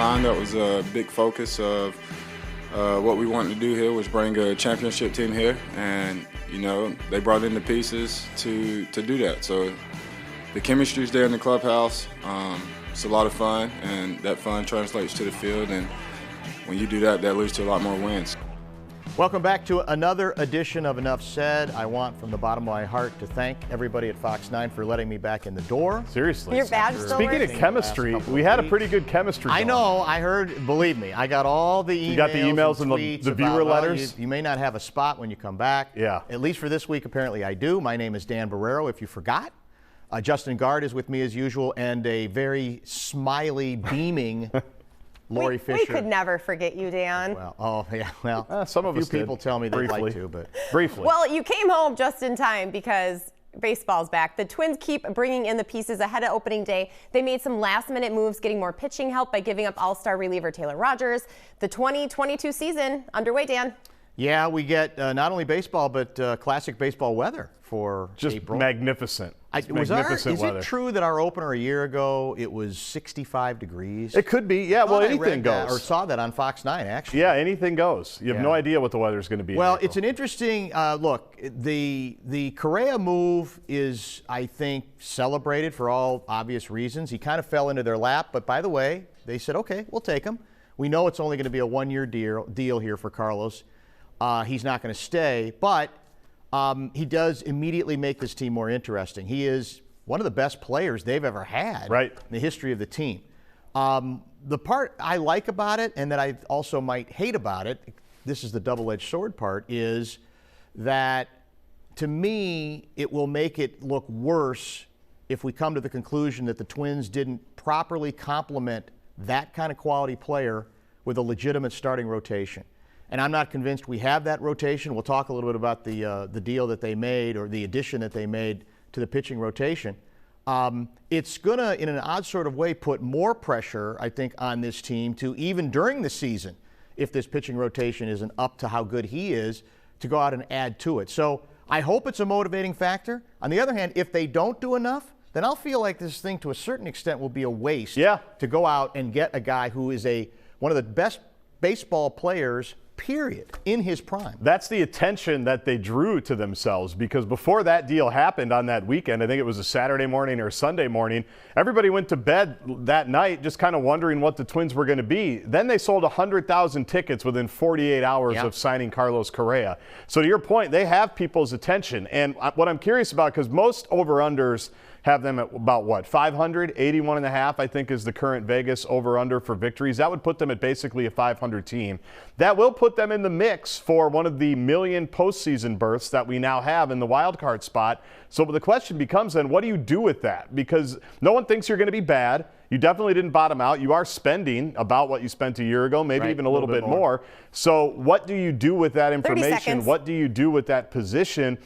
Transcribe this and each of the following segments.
signed. That was a big focus of what we wanted to do here, was bring a championship team here. And, they brought in the pieces to do that. So the chemistry's there in the clubhouse. It's a lot of fun, and that fun translates to the field. And when you do that, that leads to a lot more wins. Welcome back to another edition of Enough Said. I want, from the bottom of my heart, to thank everybody at Fox 9 for letting me back in the door. Seriously. Your badge still Speaking of chemistry, we had a pretty good chemistry I know. I heard. Believe me, I got all the emails. You got the emails and the viewer letters? You may not have a spot when you come back. Yeah. At least for this week, apparently I do. My name is Dan Barreiro, if you forgot. Justin Gaard is with me as usual, and a very smiley, beaming Lori Fisher. We could never forget you, Dan. Some of us people tell me they'd like to, but briefly. Well, you came home just in time because baseball's back. The Twins keep bringing in the pieces ahead of opening day. They made some last-minute moves, getting more pitching help by giving up all-star reliever Taylor Rogers. The 2022 season underway, Dan. Yeah, we get not only baseball, but classic baseball weather for just April. Magnificent. Is it true that our opener a year ago, it was 65 degrees? It could be. Yeah, well, anything goes. Or saw that on Fox 9, actually. Yeah, anything goes. You have no idea what the weather's going to be. Well, it's an interesting look. The Correa move is, I think, celebrated for all obvious reasons. He kind of fell into their lap, but by the way, they said, okay, we'll take him. We know it's only going to be a one-year deal here for Carlos. He's not going to stay, but he does immediately make this team more interesting. He is one of the best players they've ever had in the history of the team. The part I like about it, and that I also might hate about it, this is the double-edged sword part, is that to me it will make it look worse if we come to the conclusion that the Twins didn't properly complement that kind of quality player with a legitimate starting rotation. And I'm not convinced we have that rotation. We'll talk a little bit about the deal that they made, or the addition that they made to the pitching rotation. It's going to, in an odd sort of way, put more pressure, I think, on this team to, even during the season, if this pitching rotation isn't up to how good he is, to go out and add to it. So I hope it's a motivating factor. On the other hand, if they don't do enough, then I'll feel like this thing, to a certain extent, will be a waste to go out and get a guy who is one of the best baseball players, period, in his prime. That's the attention that they drew to themselves, because before that deal happened on that weekend, I think it was a Saturday morning or a Sunday morning, everybody went to bed that night just kind of wondering what the Twins were going to be. Then they sold 100,000 tickets within 48 hours of signing Carlos Correa. So to your point, they have people's attention. And what I'm curious about, because most over-unders have them at about what, 500, 81.5, I think is the current Vegas over-under for victories. That would put them at basically a 500 team. That will put them in the mix for one of the million postseason berths that we now have in the wild card spot. So the question becomes then, what do you do with that? Because no one thinks you're going to be bad. You definitely didn't bottom out. You are spending about what you spent a year ago, maybe even a little bit more. So what do you do with that information? What do you do with that position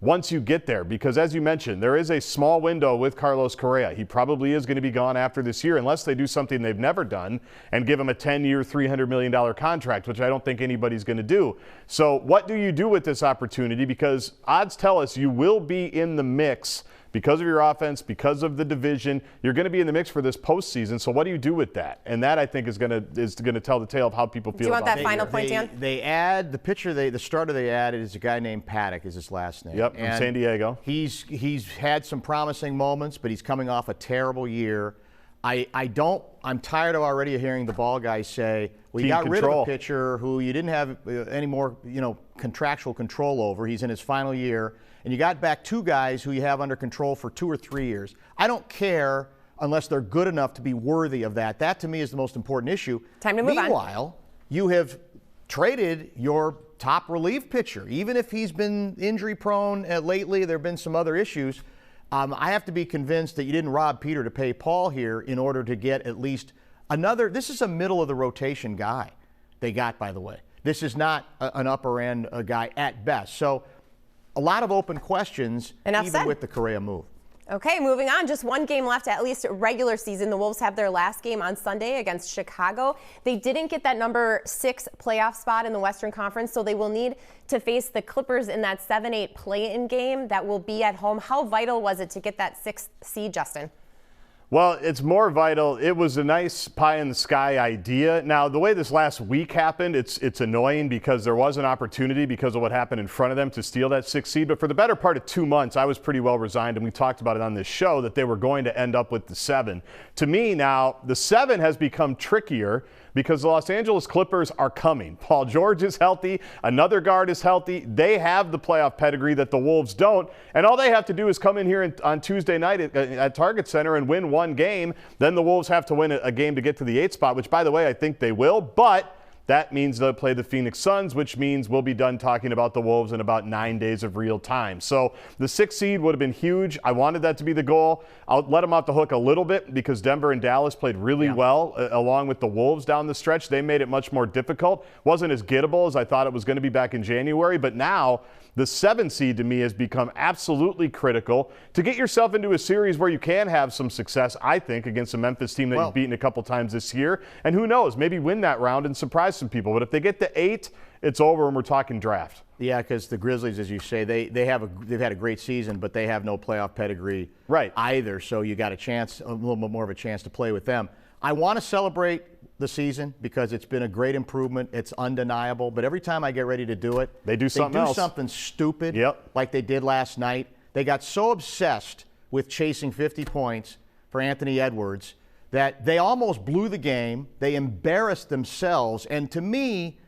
once you get there? Because as you mentioned, there is a small window with Carlos Correa. He probably is going to be gone after this year unless they do something they've never done and give him a 10-year, $300 million contract, which I don't think anybody's going to do. So what do you do with this opportunity? Because odds tell us you will be in the mix because of your offense, because of the division. You're going to be in the mix for this postseason. So what do you do with that? And that, I think, is going to tell the tale of how people feel about it. Do you want that final point, Dan? They add the pitcher. The starter they added is a guy named Paddock, is his last name. Yep, from San Diego. He's had some promising moments, but he's coming off a terrible year. I'm tired of already hearing the ball guys say, well, you got rid of a pitcher who you didn't have any more contractual control over. He's in his final year. And you got back two guys who you have under control for 2 or 3 years. I don't care unless they're good enough to be worthy of that. That, to me, is the most important issue. Time to move on. Meanwhile, you have traded your top relief pitcher. Even if he's been injury-prone lately, there have been some other issues. I have to be convinced that you didn't rob Peter to pay Paul here in order to get at least another. This is a middle-of-the-rotation guy they got, by the way. This is not an upper-end guy at best. So a lot of open questions, even with the Correa move. Okay, moving on. Just one game left, at least regular season. The Wolves have their last game on Sunday against Chicago. They didn't get that number 6 playoff spot in the Western Conference, so they will need to face the Clippers in that 7-8 play-in game that will be at home. How vital was it to get that 6th seed, Justin? Well, it's more vital. It was a nice pie-in-the-sky idea. Now, the way this last week happened, it's annoying because there was an opportunity because of what happened in front of them to steal that 6th seed. But for the better part of 2 months, I was pretty well resigned, and we talked about it on this show, that they were going to end up with the 7. To me now, the 7 has become trickier because the Los Angeles Clippers are coming. Paul George is healthy. Another guard is healthy. They have the playoff pedigree that the Wolves don't. And all they have to do is come in here on Tuesday night at Target Center and win one game. Then the Wolves have to win a game to get to the 8th spot, which, by the way, I think they will. But that means they'll play the Phoenix Suns, which means we'll be done talking about the Wolves in about 9 days of real time. So the 6th seed would have been huge. I wanted that to be the goal. I'll let them off the hook a little bit because Denver and Dallas played really well along with the Wolves down the stretch. They made it much more difficult. Wasn't as gettable as I thought it was going to be back in January, but now the 7 seed to me has become absolutely critical to get yourself into a series where you can have some success, I think, against a Memphis team that you've beaten a couple times this year. And who knows, maybe win that round and surprise some people. But if they get to 8, it's over and we're talking draft. Yeah, because the Grizzlies, as you say, they've had a great season, but they have no playoff pedigree either. So you got a little bit more of a chance to play with them. I want to celebrate the season because it's been a great improvement. It's undeniable. But every time I get ready to do it, they do something stupid like they did last night. They got so obsessed with chasing 50 points for Anthony Edwards that they almost blew the game. They embarrassed themselves. And to me,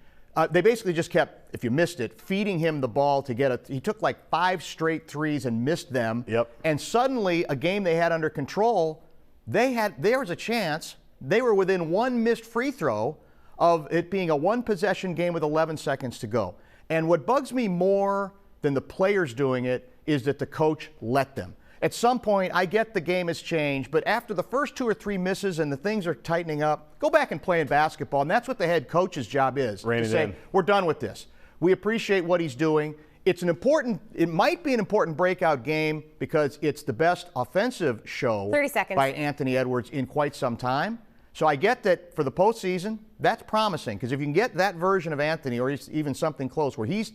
they basically just kept, if you missed it, feeding him the ball to get he took like 5 straight threes and missed them. And suddenly, a game they had under control, there was a chance. They were within 1 missed free throw of it being a 1-possession game with 11 seconds to go. And what bugs me more than the players doing it is that the coach let them. At some point, I get the game has changed, but after the first 2 or 3 misses and the things are tightening up, go back and play in basketball. And that's what the head coach's job is, to say, we're done with this. We appreciate what he's doing. It might be an important breakout game because it's the best offensive show by Anthony Edwards in quite some time. So I get that for the postseason, that's promising because if you can get that version of Anthony or even something close where he's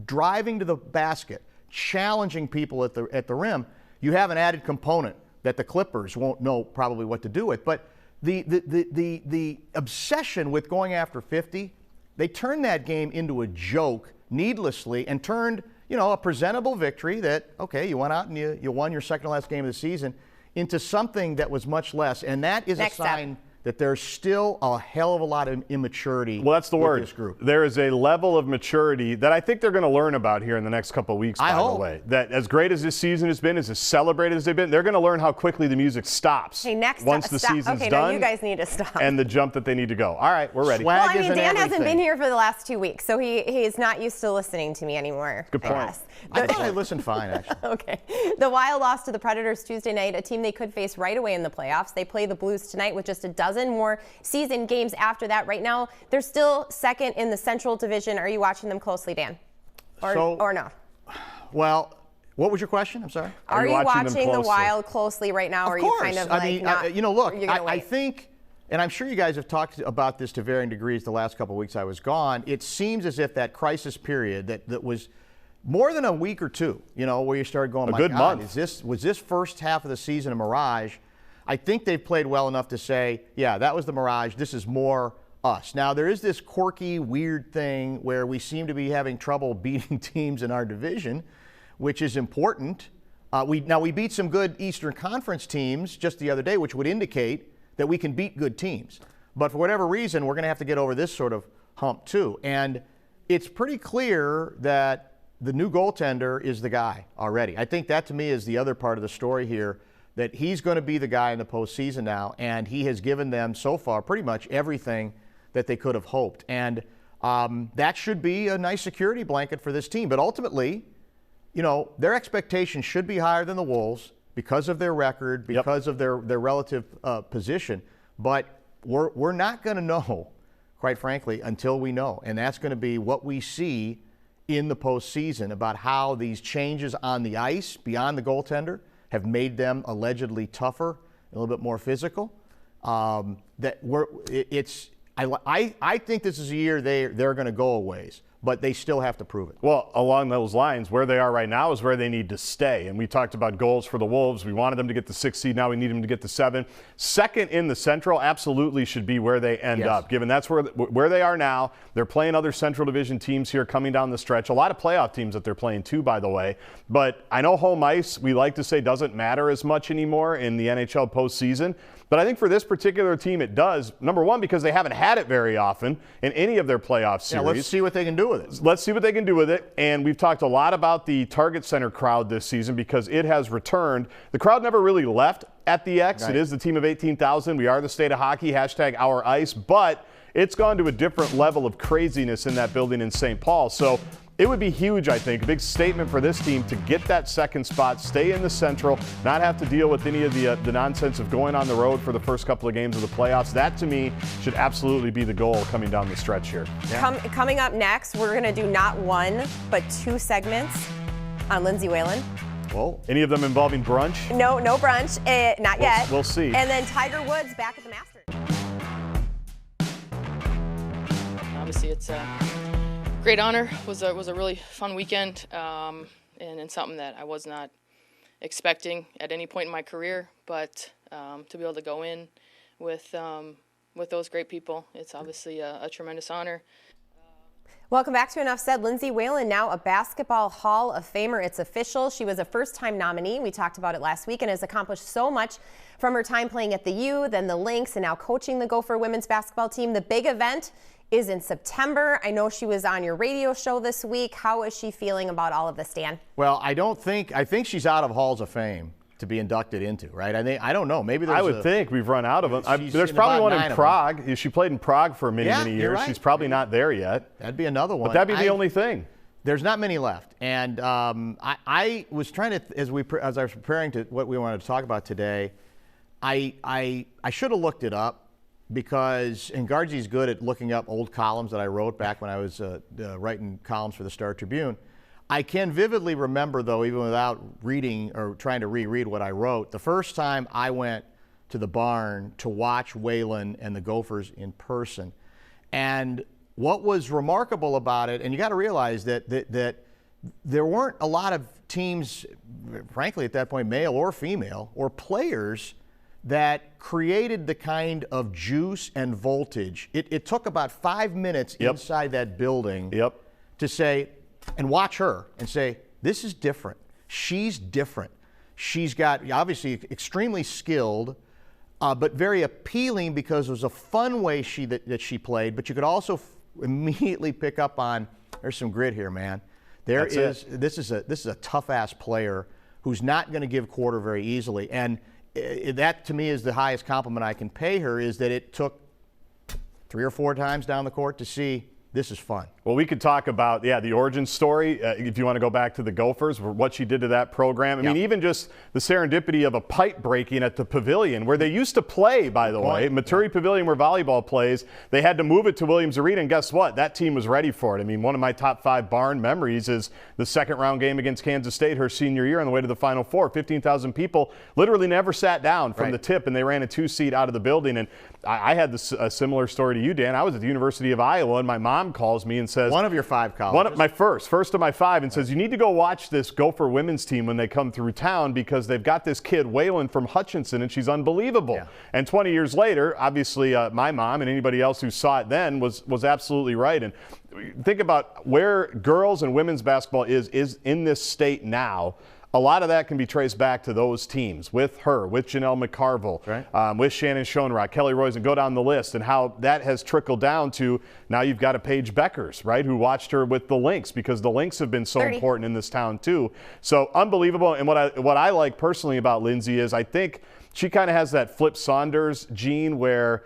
driving to the basket, challenging people at the rim, you have an added component that the Clippers won't know probably what to do with. But the obsession with going after 50, they turned that game into a joke needlessly and turned, a presentable victory that, okay, you went out and you won your second to last game of the season into something that was much less. And that is a sign that there's still a hell of a lot of immaturity. Well, that's the word. This group. There is a level of maturity that I think they're going to learn about here in the next couple of weeks, by the way. That as great as this season has been, as celebrated as they've been, they're going to learn how quickly the music stops once the season's done. Now you guys need to stop. And the jump that they need to go. All right, we're ready. Well, Dan hasn't been here for the last 2 weeks, so he is not used to listening to me anymore. Good point. I thought I listened fine, actually. Okay. The Wild lost to the Predators Tuesday night, a team they could face right away in the playoffs. They play the Blues tonight with just a dozen more season games after that. Right now, they're still second in the Central Division. Are you watching them closely, Dan? Or no? Well, what was your question? I'm sorry. Are you watching the Wild closely right now? Of or course. Are you kind of look, I think, and I'm sure you guys have talked about this to varying degrees the last couple of weeks I was gone, it seems as if that crisis period that was more than a week or two, where you started going, my God, was this first half of the season a mirage? I think they've played well enough to say, yeah, that was the mirage. This is more us. Now, there is this quirky, weird thing where we seem to be having trouble beating teams in our division, which is important. We beat some good Eastern Conference teams just the other day, which would indicate that we can beat good teams. But for whatever reason, we're going to have to get over this sort of hump too. And it's pretty clear that the new goaltender is the guy already. I think that to me is the other part of the story here, that he's going to be the guy in the postseason now, and he has given them so far pretty much everything that they could have hoped. And that should be a nice security blanket for this team. But ultimately, their expectations should be higher than the Wolves because of their record, because of their relative position. But we're not going to know, quite frankly, until we know. And that's going to be what we see in the postseason about how these changes on the ice beyond the goaltender have made them allegedly tougher, a little bit more physical. I think this is a year they're going to go a ways. but they still have to prove it. Well, along those lines, where they are right now is where they need to stay. And we talked about goals for the Wolves. We wanted them to get the 6th seed. Now we need them to get the 7. Second in the Central absolutely should be where they end up, given that's where they are now. They're playing other Central Division teams here coming down the stretch. A lot of playoff teams that they're playing too, by the way. But I know home ice, we like to say, doesn't matter as much anymore in the NHL postseason. But I think for this particular team it does, number one, because they haven't had it very often in any of their playoff series. Yeah, let's see what they can do with it. Let's see what they can do with it. And we've talked a lot about the Target Center crowd this season because it has returned. The crowd never really left at the X. Right. It is the team of 18,000. We are the state of hockey, #OurIce. But it's gone to a different level of craziness in that building in St. Paul. So it would be huge, I think, a big statement for this team to get that second spot, stay in the Central, not have to deal with any of the nonsense of going on the road for the first couple of games of the playoffs. That, to me, should absolutely be the goal coming down the stretch here. Yeah. Coming up next, we're going to do not one, but 2 segments on Lindsay Whalen. Whoa. Any of them involving brunch? No brunch, not yet. We'll see. And then Tiger Woods back at the Masters. Obviously, it's great honor. Was a really fun weekend, and something that I was not expecting at any point in my career. But to be able to go in with those great people, it's obviously a tremendous honor. Welcome back to Enough Said. Lindsay Whalen, now a Basketball Hall of Famer. It's official. She was a first-time nominee. We talked about it last week and has accomplished so much from her time playing at the U, then the Lynx, and now coaching the Gopher women's basketball team. The big event is in September. I know she was on your radio show this week. How is she feeling about all of this, Dan? Well, I think she's out of Halls of Fame to be inducted into, right? I don't know. Maybe there's I would think we've run out of them. There's probably one in Prague. She played in Prague for many years. Right. She's probably not there yet. That'd be another one. But that'd be the only thing. There's not many left. And I was trying to, as I was preparing to what we wanted to talk about today, I should have looked it up because, and Gaardsy's good at looking up old columns that I wrote back when I was writing columns for the Star Tribune. I can vividly remember, though, even without reading or trying to reread what I wrote, the first time I went to the barn to watch Whalen and the Gophers in person. And what was remarkable about it, and you got to realize that there weren't a lot of teams, frankly, at that point, male or female, or players that created the kind of juice and voltage. It took about 5 minutes inside that building to say, and watch her and say, this is different. She's different. She's got, obviously, extremely skilled, but very appealing because it was a fun way that she played, but you could also immediately pick up on, there's some grit here, man. This is a tough-ass player who's not going to give quarter very easily. And that, to me, is the highest compliment I can pay her, is that it took 3 or 4 times down the court to see this is fun. Well, we could talk about, the origin story, if you want to go back to the Gophers, what she did to that program. I mean, even just the serendipity of a pipe breaking at the Pavilion, where they used to play, by the way, Maturi Pavilion, where volleyball plays. They had to move it to Williams Arena, and guess what? That team was ready for it. I mean, one of my top 5 barn memories is the second-round game against Kansas State her senior year on the way to the Final Four. 15,000 people literally never sat down from the tip, and they ran a 2-seat out of the building. And I had a similar story to you, Dan. I was at the University of Iowa, and my mom calls me and says, one of your 5 colleges. My first of my 5, and says, you need to go watch this Gopher women's team when they come through town because they've got this kid, Whalen from Hutchinson, and she's unbelievable. Yeah. And 20 years later, obviously my mom and anybody else who saw it then was absolutely right. And think about where girls and women's basketball is in this state now. A lot of that can be traced back to those teams, with her, with Janelle McCarville, with Shannon Schoenrock, Kelly Royce, and go down the list, and how that has trickled down to now you've got a Paige Beckers, right, who watched her with the Lynx, because the Lynx have been so important in this town too. So unbelievable. And what I like personally about Lindsay is I think she kind of has that Flip Saunders gene where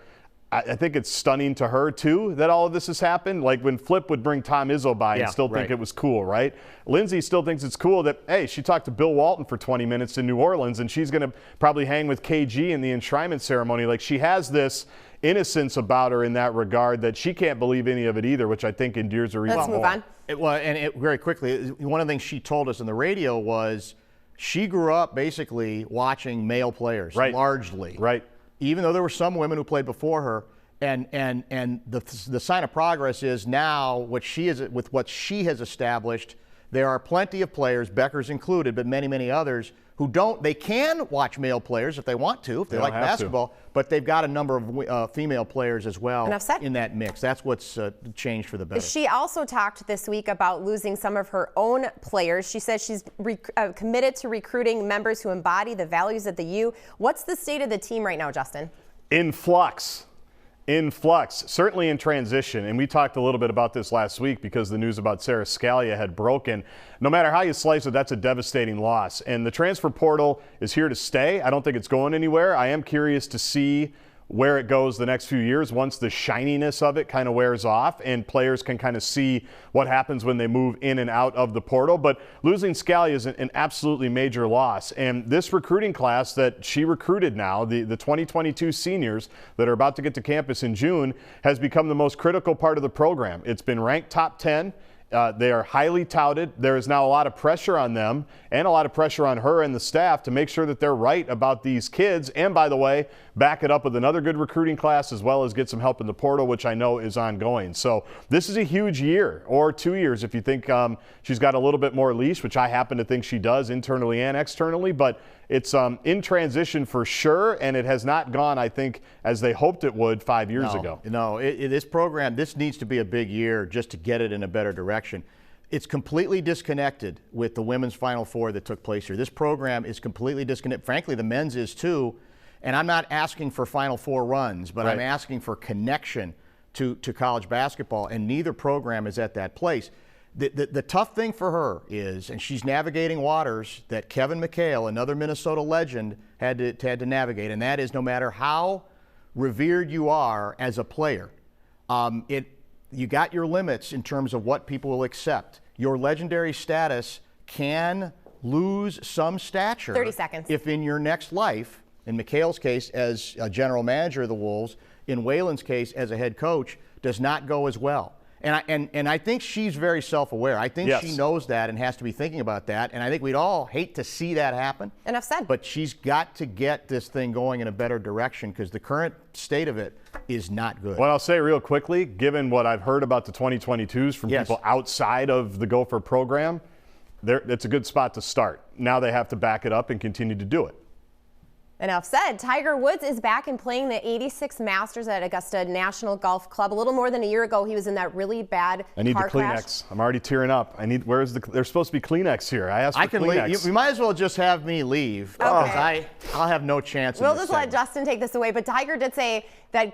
I think it's stunning to her, too, that all of this has happened. Like when Flip would bring Tom Izzo by and still think it was cool, right? Lindsay still thinks it's cool that, hey, she talked to Bill Walton for 20 minutes in New Orleans, and she's going to probably hang with KG in the enshrinement ceremony. Like, she has this innocence about her in that regard that she can't believe any of it either, which I think endears her even more. Let's move on. Very quickly, one of the things she told us on the radio was she grew up basically watching male players, largely. Right. Even though there were some women who played before her, And the sign of progress is now with what she has established, there are plenty of players, Becker's included, but many others, who they can watch male players if they want to, if they like basketball, but they've got a number of female players as well in that mix. That's what's changed for the better. She also talked this week about losing some of her own players. She says she's committed to recruiting members who embody the values of the U. What's the state of the team right now, Justin? In flux, certainly in transition. And we talked a little bit about this last week because the news about Sarah Scalia had broken. No matter how you slice it, that's a devastating loss. And the transfer portal is here to stay. I don't think it's going anywhere. I am curious to see where it goes the next few years once the shininess of it kind of wears off and players can kind of see what happens when they move in and out of the portal. But losing Scalia is an absolutely major loss. And this recruiting class that she recruited now, the 2022 seniors that are about to get to campus in June, has become the most critical part of the program. It's been ranked top 10. They are highly touted. There is now a lot of pressure on them and a lot of pressure on her and the staff to make sure that they're right about these kids. And by the way, back it up with another good recruiting class as well as get some help in the portal, which I know is ongoing. So this is a huge year, or 2 years if you think she's got a little bit more leash, which I happen to think she does internally and externally. But it's in transition for sure, and it has not gone, I think, as they hoped it would 5 years ago. No, this program, this needs to be a big year just to get it in a better direction. It's completely disconnected with the women's Final Four that took place here. This program is completely disconnected. Frankly, the men's is too. And I'm not asking for Final Four runs, but I'm asking for connection to college basketball, and neither program is at that place. The tough thing for her is, and she's navigating waters that Kevin McHale, another Minnesota legend, had to navigate, and that is no matter how revered you are as a player, you got your limits in terms of what people will accept. Your legendary status can lose some stature 30 seconds. If in your next life, in McHale's case as a general manager of the Wolves, in Whalen's case as a head coach, does not go as well. And I think she's very self-aware. I think she knows that and has to be thinking about that. And I think we'd all hate to see that happen. Enough said. But she's got to get this thing going in a better direction because the current state of it is not good. Well, I'll say real quickly, given what I've heard about the 2022s from people outside of the Gopher program, it's a good spot to start. Now they have to back it up and continue to do it. Enough said. Tiger Woods is back and playing the 86 Masters at Augusta National Golf Club. A little more than a year ago, he was in that really bad I need car the Kleenex. crash. I'm already tearing up. There's supposed to be Kleenex here. I asked for Kleenex. Leave. You might as well just have me leave. Okay. I'll have no chance. We'll just let Justin take this away. But Tiger did say that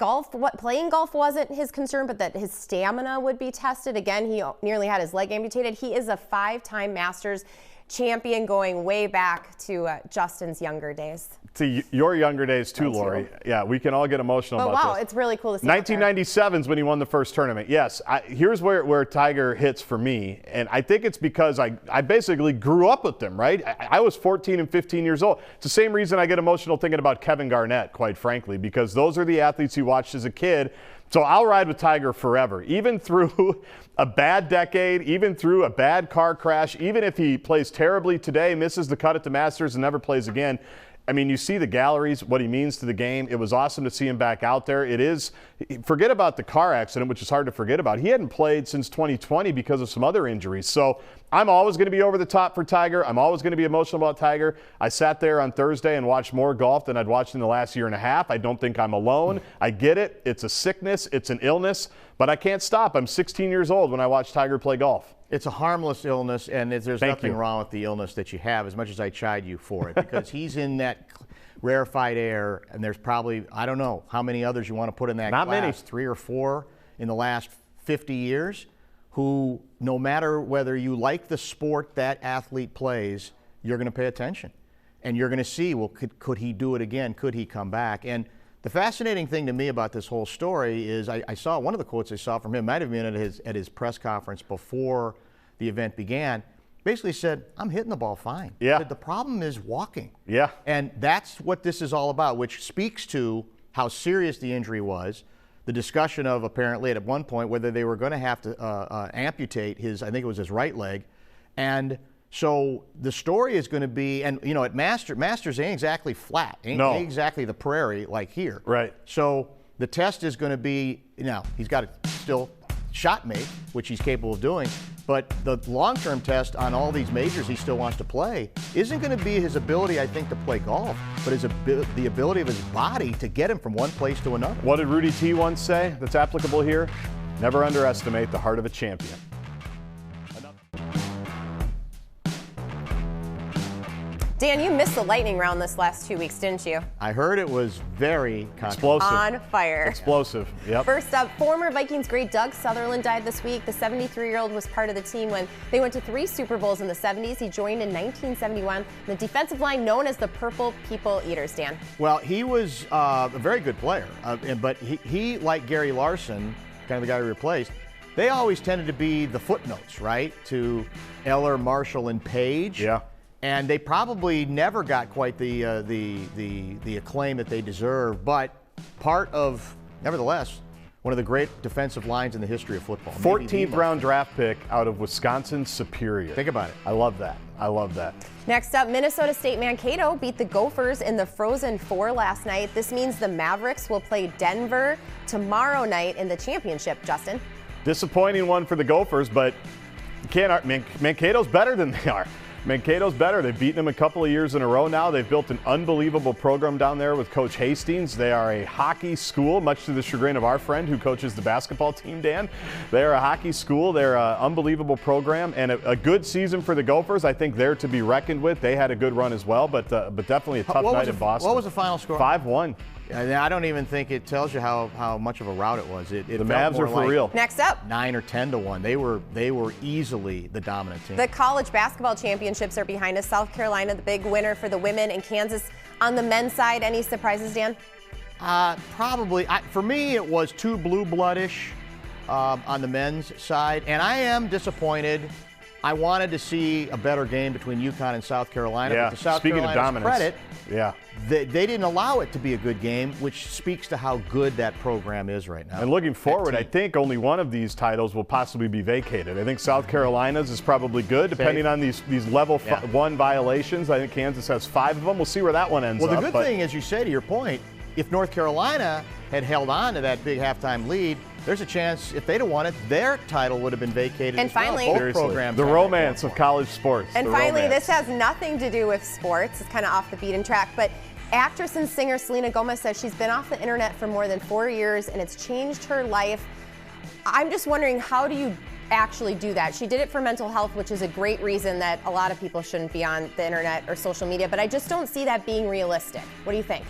playing golf wasn't his concern, but that his stamina would be tested. Again, he nearly had his leg amputated. He is a 5-time Masters champion going way back to Justin's younger days. To your younger days too, Lori. Yeah, we can all get emotional about this. Wow, it's really cool to see. 1997 is when he won the first tournament. Yes, here's where Tiger hits for me, and I think it's because I basically grew up with them, right? I was 14 and 15 years old. It's the same reason I get emotional thinking about Kevin Garnett, quite frankly, because those are the athletes you watched as a kid. So I'll ride with Tiger forever, even through a bad decade, even through a bad car crash, even if he plays terribly today, misses the cut at the Masters and never plays again. I mean, you see the galleries, what he means to the game. It was awesome to see him back out there. Forget about the car accident, which is hard to forget about. He hadn't played since 2020 because of some other injuries. So I'm always going to be over the top for Tiger. I'm always going to be emotional about Tiger. I sat there on Thursday and watched more golf than I'd watched in the last year and a half. I don't think I'm alone. I get it. It's a sickness. It's an illness. But I can't stop. I'm 16 years old when I watch Tiger play golf. It's a harmless illness, and there's nothing wrong with the illness that you have, as much as I chide you for it, because he's in that rarefied air, and there's probably, I don't know how many others you want to put in that class. Not many. 3 or 4 in the last 50 years, who, no matter whether you like the sport that athlete plays, you're going to pay attention. And you're going to see, well, could he do it again? Could he come back? And the fascinating thing to me about this whole story is I saw one of the quotes I saw from him, might have been at his press conference before the event began, basically said, I'm hitting the ball fine. Yeah. Said, the problem is walking. Yeah. And that's what this is all about, which speaks to how serious the injury was, the discussion of apparently at one point whether they were going to have to amputate his, I think it was his right leg. And so the story is going to be, and at Masters ain't exactly flat, ain't exactly the prairie like here. Right. So The test is going to be, he's got to still shot make, which he's capable of doing, but the long-term test on all these majors he still wants to play isn't going to be his ability, I think, to play golf, but the ability of his body to get him from one place to another. What did Rudy T once say that's applicable here? Never underestimate the heart of a champion. Dan, you missed the lightning round this last 2 weeks, didn't you? I heard it was very explosive. On fire. Explosive, yep. First up, former Vikings great Doug Sutherland died this week. The 73-year-old was part of the team when they went to 3 Super Bowls in the 70s. He joined in 1971. The defensive line known as the Purple People Eaters, Dan. Well, he was a very good player, but he, like Gary Larson, kind of the guy we replaced, they always tended to be the footnotes, right, to Eller, Marshall, and Page. Yeah. And they probably never got quite the acclaim that they deserve, but nevertheless, one of the great defensive lines in the history of football. 14th round draft pick out of Wisconsin's Superior. Think about it. I love that. I love that. Next up, Minnesota State Mankato beat the Gophers in the Frozen Four last night. This means the Mavericks will play Denver tomorrow night in the championship, Justin. Disappointing one for the Gophers, but Mankato's better than they are. Mankato's better. They've beaten them a couple of years in a row now. They've built an unbelievable program down there with Coach Hastings. They are a hockey school, much to the chagrin of our friend who coaches the basketball team, Dan. They are a hockey school. They're an unbelievable program and a good season for the Gophers. I think they're to be reckoned with. They had a good run as well, but definitely a tough night in Boston. What was the final score? 5-1. I don't even think it tells you how much of a rout it was. The Mavs are for real. Next up, 9 or 10 to 1. They were easily the dominant team. The college basketball championships are behind us. South Carolina, the big winner for the women, and Kansas on the men's side. Any surprises, Dan? Probably. For me, it was too blue-bloodish on the men's side, and I am disappointed. I wanted to see a better game between UConn and South Carolina. Yeah. But to South Speaking Carolina's of dominance, credit, yeah, they didn't allow it to be a good game, which speaks to how good that program is right now. And looking forward, I think only one of these titles will possibly be vacated. I think South Carolina's is probably good, depending on these level 1 violations. I think Kansas has 5 of them. We'll see where that one ends up. Well, the good thing, as you say, to your point, if North Carolina had held on to that big halftime lead, there's a chance if they'd have won it, their title would have been vacated. And as well. finally, Both programs the romance of college sports. And finally, this has nothing to do with sports. It's kind of off the beaten track, but actress and singer Selena Gomez says she's been off the internet for more than 4 years and it's changed her life. I'm just wondering, how do you actually do that? She did it for mental health, which is a great reason that a lot of people shouldn't be on the internet or social media, but I just don't see that being realistic. What do you think?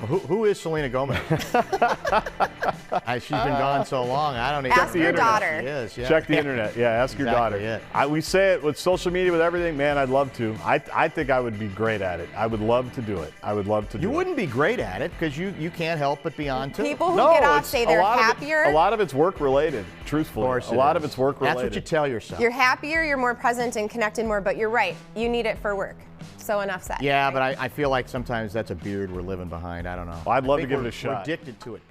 Who is Selena Gomez? She's been gone so long. I don't even. Ask your daughter. She is, yeah. Check the internet. Yeah, ask your daughter. It. We say it with social media, with everything. Man, I'd love to. I think I would be great at it. I would love to do it. I would love to do it. You wouldn't be great at it because you can't help but be on to it. People who get off say they're happier. A lot of it's work related, truthfully. Of course a lot of it's work related. That's what you tell yourself. You're happier, you're more present and connected more, but you're right. You need it for work. So enough said. Yeah, but I feel like sometimes that's a beard we're living behind. I don't know. Well, I'd love to give it a shot. We're addicted to it.